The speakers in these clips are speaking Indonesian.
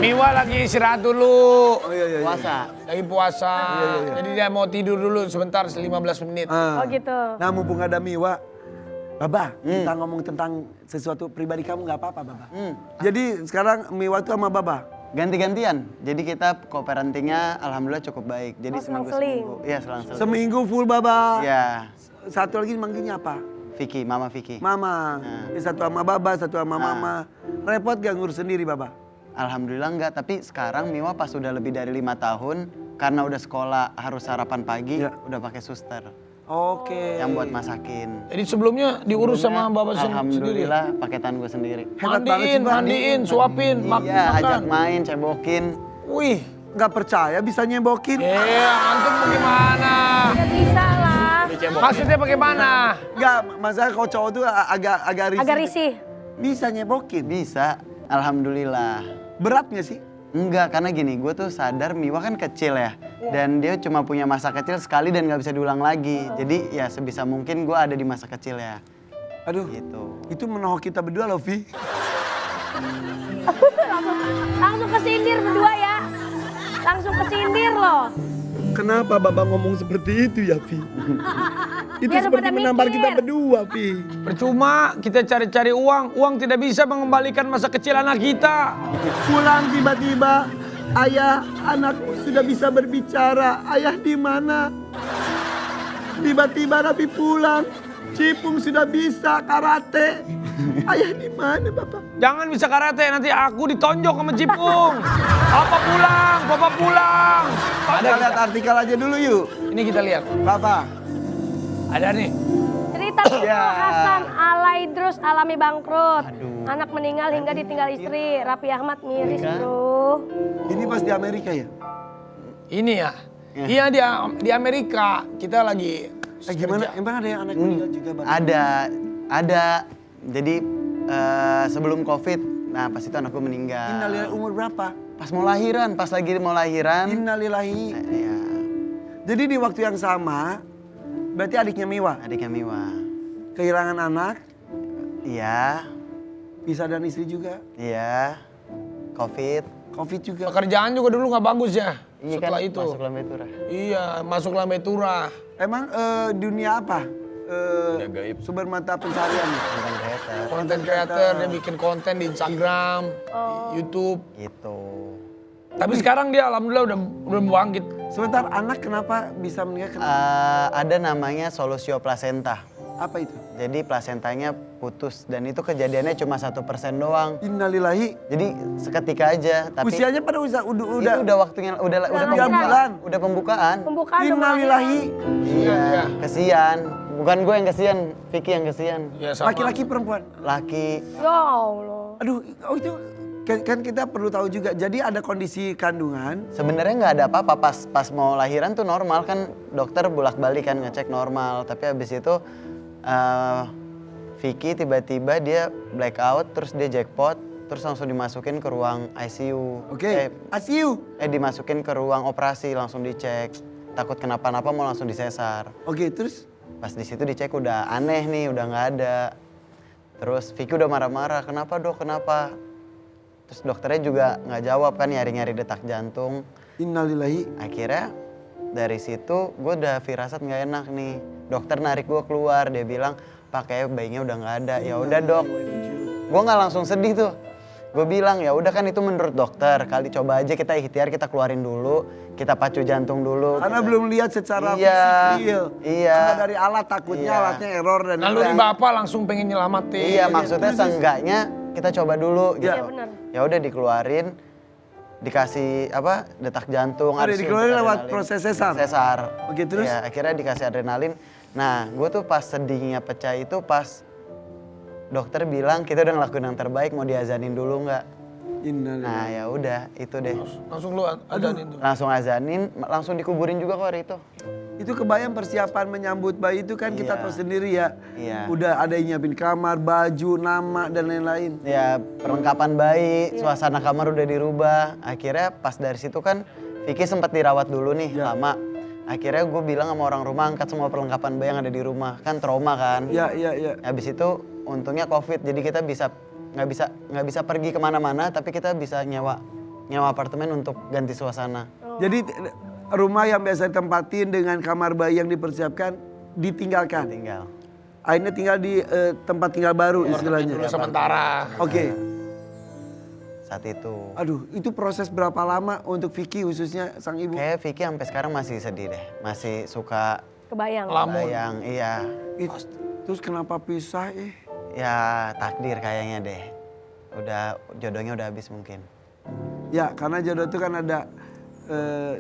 Miwa lagi istirahat dulu. Oh iya. Puasa. Lagi puasa. Iya. Jadi dia mau tidur dulu sebentar 15 menit. Oh gitu. Nah mumpung ada Miwa, Baba, kita ngomong tentang sesuatu pribadi kamu nggak apa-apa, Baba. Jadi sekarang Miwa tuh sama Baba. Ganti-gantian. Jadi kita co-parentingnya alhamdulillah cukup baik. Jadi selang-seling. seminggu. Iya, selang-seling. Seminggu full Baba. Iya. Satu lagi manggilnya apa? Vicky, Mama Vicky. Mama. Ini satu sama Baba, satu sama Mama. Repot gak ngurus sendiri, Baba? Alhamdulillah enggak, tapi sekarang Miwa pas udah lebih dari 5 tahun, karena udah sekolah harus sarapan pagi, udah pakai suster. Oke. Yang buat masakin. Jadi sebelumnya diurus sama bapak sendiri. Alhamdulillah paketan gue sendiri. Hebat banget sih, Bang. Mandiin, suapin, Iya, makan. ajak main, cebokin. Wih, Gak percaya bisa nyebokin. antum bagaimana? Ya bisa lah. Maksudnya bagaimana? Gak, masalah kalau cowok tuh agak risih. Agak risih. Bisa nyebokin. Bisa, alhamdulillah. Berat gak sih? Enggak, karena gini, gue tuh sadar Miwa kan kecil ya. Dan dia cuma punya masa kecil sekali dan gak bisa diulang lagi. Jadi ya sebisa mungkin gue ada di masa kecil ya. Aduh, Gitu. itu menohok kita berdua loh, Vi. Langsung kesindir berdua ya. Langsung kesindir loh. Kenapa Baba ngomong seperti itu ya, Vi? Itu Biar lu seperti pada menampar mikir. kita berdua, Vi. Percuma kita cari-cari uang. Uang tidak bisa mengembalikan masa kecil anak kita. Pulang tiba-tiba, ayah, anakmu sudah bisa berbicara. Ayah di mana? Tiba-tiba Rabi pulang, Cipung sudah bisa karate. Ayah di mana, Bapak? Jangan bisa karate, nanti aku ditonjok sama Cipung. Papa pulang, papa pulang. Kita lihat artikel aja dulu yuk. Ini kita lihat. Bapak. Ada nih. Cerita Hasan Alaidrus alami bangkrut. Anak meninggal hingga ditinggal istri. Raffi Ahmad miris bro. Ini pas di Amerika ya? Ini ya. Iya di Amerika. Kita lagi Gimana? kerja. Emang ada yang anak meninggal juga, Bang? Ada. Jadi sebelum COVID, nah pas itu anak gue meninggal. Innalillahi, umur berapa? Pas mau lahiran, pas lagi mau lahiran. Innalillahi. Ya, Jadi di waktu yang sama, berarti adiknya Miwa adiknya Miwa. kehilangan anak, Iya, pisah dan istri juga, iya. COVID. Covid juga. Pekerjaan juga dulu nggak bagus ya. Iya Setelah kan, itu. masuk lambe turah. Iya, masuk lambe turah. Emang dunia apa? Sumber mata pencarian. Tentang kereta. Konten creator, dia bikin konten di Instagram, di YouTube. Gitu. Tapi sekarang dia alhamdulillah udah bangkit. Sebentar, anak kenapa bisa meninggal? Ada namanya solusio plasenta. Apa itu? Jadi plasentanya putus dan itu kejadiannya cuma 1% doang. Innalillahi. Jadi seketika aja. Tapi Usianya pada udah. udah waktunya, udah tiga pembukaan. bulan. Udah pembukaan. Pembukaan udah mulai. Innalillahi. Iya, kesian. Bukan gue yang kesian, Vicky yang kesian. Ya, sama. Laki-laki perempuan. Laki. Ya Allah. Aduh, oh itu kan kita perlu tahu juga. Jadi ada kondisi kandungan. Sebenarnya nggak ada apa-apa pas mau lahiran tuh normal kan dokter bolak-balik kan ngecek normal. Tapi habis itu Vicky tiba-tiba dia blackout terus dia jackpot terus langsung dimasukin ke ruang ICU. Oke. ICU. Dimasukin ke ruang operasi langsung dicek. Takut kenapa-napa mau langsung disesar. Oke, terus? Pas di situ dicek udah aneh nih, udah nggak ada. Terus Vicky udah marah-marah, kenapa dok, kenapa? Terus dokternya juga nggak jawab kan, nyari-nyari detak jantung. Innalillahi. Akhirnya dari situ gue udah firasat nggak enak nih. Dokter narik gue keluar, dia bilang pakai bayinya udah nggak ada. Ya udah dok, gue nggak langsung sedih tuh. Gue bilang ya udah kan itu menurut dokter, kali coba aja kita ikhtiar, kita keluarin dulu, kita pacu jantung dulu. Karena kita- belum lihat secara Iya, fisik real. iya. Karena dari alat takutnya Iya. alatnya error dan Lalu di bapak langsung pengen nyelamatin. Iya, maksudnya seenggaknya kita coba dulu gitu. Iya benar. Ya udah dikeluarin, dikasih apa detak jantung. Udah harus dikeluarin suntik lewat adrenalin. proses sesar? Sesar. Oke, terus? Ya, akhirnya dikasih adrenalin. Nah, gue tuh pas sedihnya pecah itu pas dokter bilang kita udah ngelakuin yang terbaik, mau diazanin dulu nggak? Innalillahi. Nah ya udah itu deh. Langsung lu adain tuh. Langsung azanin, langsung dikuburin juga kok hari itu. Itu kebayang persiapan menyambut bayi itu kan kita Iya. tahu sendiri ya. Iya. Udah ada yang nyiapin kamar, baju, nama dan lain-lain. Ya perlengkapan bayi, suasana kamar udah dirubah. Akhirnya pas dari situ kan Vicky sempat dirawat dulu nih lama. Akhirnya gue bilang sama orang rumah angkat semua perlengkapan bayi yang ada di rumah. Kan trauma kan. Iya, iya, iya. Habis itu untungnya COVID jadi kita bisa nggak bisa pergi kemana-mana tapi kita bisa nyewa nyewa apartemen untuk ganti suasana. Jadi rumah yang biasa ditempatin dengan kamar bayi yang dipersiapkan ditinggalkan. Tinggal. Akhirnya tinggal di tempat tinggal baru istilahnya. Dulu sementara. Oke. Saat itu. Aduh, itu proses berapa lama untuk Vicky khususnya sang ibu? Kayak Vicky sampai sekarang masih sedih deh. Masih suka Kebayang. bayang, iya. Terus kenapa pisah Ya takdir kayaknya deh. Udah jodohnya udah habis mungkin. Ya, karena jodoh itu kan ada,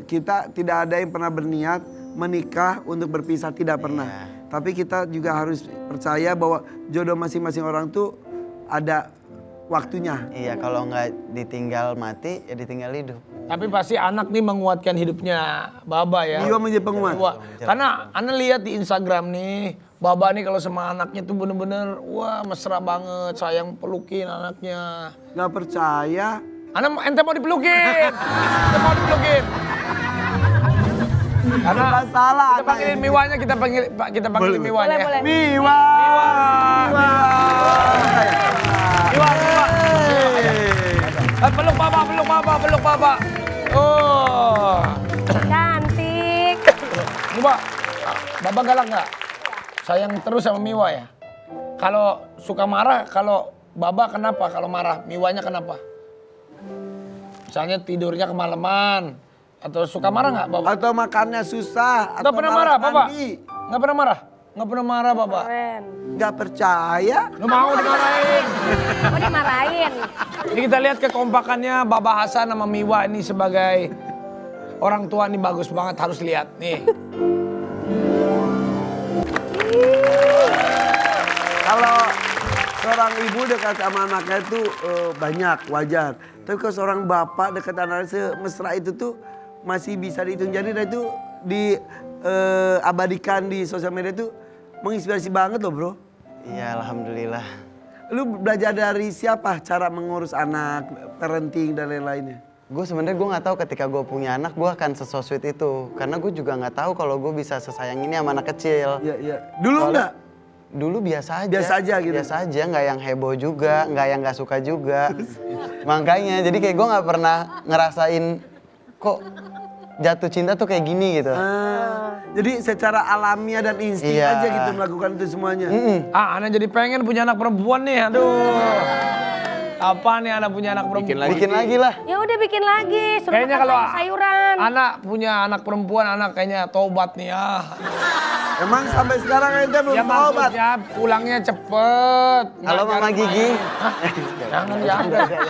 kita tidak ada yang pernah berniat menikah untuk berpisah, tidak pernah. Iya. Tapi kita juga harus percaya bahwa jodoh masing-masing orang tuh ada waktunya. Iya, kalau nggak ditinggal mati, ya ditinggal hidup. Tapi pasti anak nih menguatkan hidupnya Baba ya. Jiwa menjadi penguat. Karena Ana lihat di Instagram nih, Baba nih kalau sama anaknya tuh bener-bener wah mesra banget, sayang pelukin anaknya. Gak percaya. Ana ente mau dipelukin. Ente mau dipelukin. Karena Nggak salah, kita panggilin anak. Miwanya, kita panggilin Miwanya. Boleh, boleh. Miwa. Miwa. Miwa, Miwa. Peluk Baba, peluk Baba, peluk Baba. Oh. Cantik. Miwa, Baba galak nggak? Sayang terus sama Miwa ya? Kalau suka marah, kalau Baba kenapa? Kalau marah, Miwanya kenapa? Misalnya tidurnya kemalaman. Atau suka marah nggak Baba? Atau makannya susah. Nggak pernah marah Baba? mandi. Nggak pernah marah? Nggak pernah marah Baba? Keren. Nggak percaya. Lu mau dimarahin? Oh dimarahin. Ini kita lihat kekompakannya Baba Hasan sama Miwa ini sebagai orang tua nih bagus banget, harus lihat nih. Kalau seorang ibu dekat sama anaknya itu banyak, wajar. Tapi kalau seorang bapak dekat anaknya semesra itu tuh masih bisa dihitung jari, dan itu diabadikan di sosial media itu menginspirasi banget loh bro. Iya, alhamdulillah. Lu belajar dari siapa cara mengurus anak, parenting dan lain-lainnya? Gue sebenarnya gue nggak tahu ketika gue punya anak gue akan sesosweet itu, karena gue juga nggak tahu kalau gue bisa sesayang ini sama anak kecil. Iya, iya. Dulu Soalnya- enggak? Dulu biasa aja. Biasa aja gitu? Biasa aja, nggak yang heboh juga, nggak yang nggak suka juga. Makanya, jadi kayak gue nggak pernah ngerasain kok jatuh cinta tuh kayak gini gitu. Jadi secara alamiah dan insting Iya. aja gitu melakukan itu semuanya. Ana jadi pengen punya anak perempuan nih, aduh. Apa nih Ana punya anak perempuan? Bikin lagi lah. Ya udah bikin lagi. Suruh Kayaknya makan kalau sayuran. anak punya anak perempuan, anak kayaknya tobat nih ya. Emang sampai sekarang ente belum Ya tobat? maksudnya pulangnya cepet. Halo ngajar Mama Gigi. main. Hah? Jangan.